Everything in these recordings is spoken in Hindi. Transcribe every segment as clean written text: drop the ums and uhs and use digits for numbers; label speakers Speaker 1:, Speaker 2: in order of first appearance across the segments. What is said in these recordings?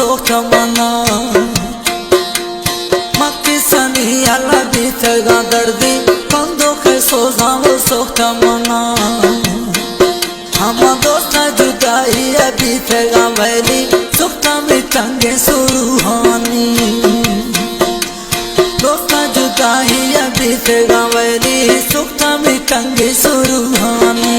Speaker 1: सोख मना मक्की सनी अल्लाह बीतेगा दर्दी बंदों के सोजाओ सोख मना हम दोस्त जुदाई है बीतेगा वैली सुखता में टंगे सुरूहानी दोस्त जुदाई है बीतेगा वैली सुखता में टंगे सुरूहानी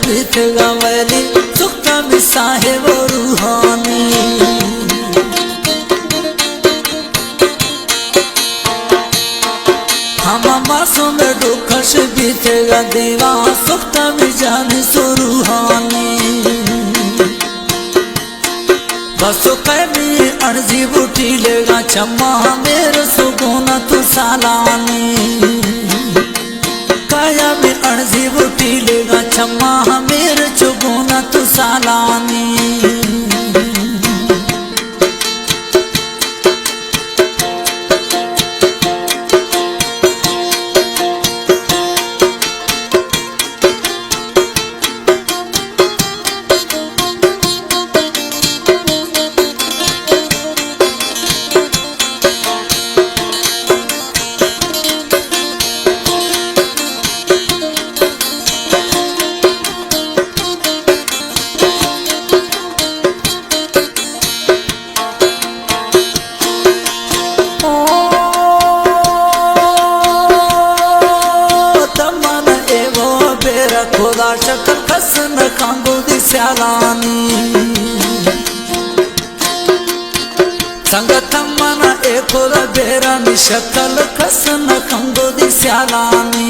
Speaker 1: बीतेगा वैली सुखता भी साहेब रूहानी हम मासूम दुखश बीतेगा देवा सुखता भी जाने सुरूहानी बस कैमी अर्जी बूटी लेगा चम्मा मेरे सुगुना तू सालानी काया में अर्जी बूटी लेगा चम्मा मेरे चुगुना तू सालानी खुदा शक्ल खसन खांगो दी स्यालानी संगत मना ए खुदा बेरा नी शक्ल खसन खांगो दी स्यालानी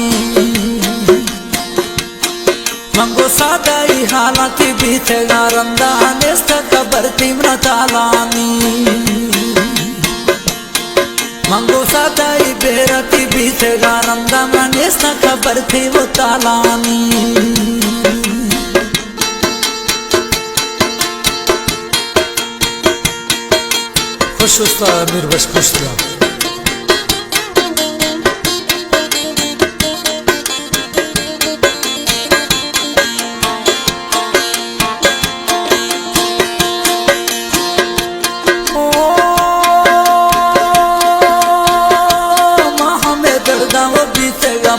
Speaker 1: मंगो सादाई हालांकि बीतेगा रमदान नेस्त कबर तिमरा तालानी मंगो सादाई बेरती बीतेगा रमदान नेस्त कबर थी वो तालानी खुश उस्ता अमीर बश खुश था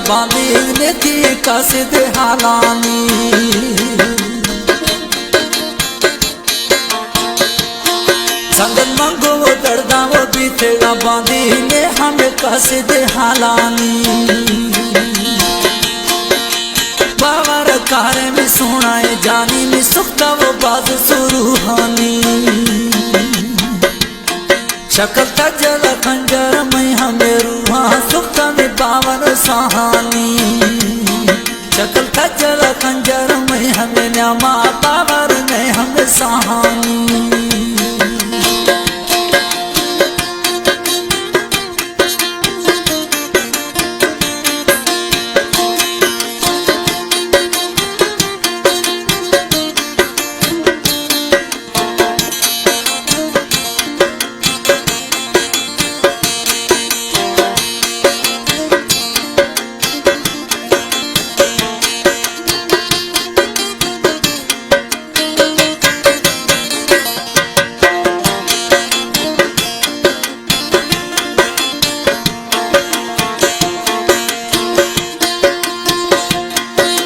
Speaker 1: बाली ने थी कासिद हालानी संगत मंगो वो दर्दा वो बीतेगा बांधी ने हमें कासिद हालानी बावर कारे में सुनाए जानी में सुखता वो बाज सुरूहानी शक्ल तजल खंजर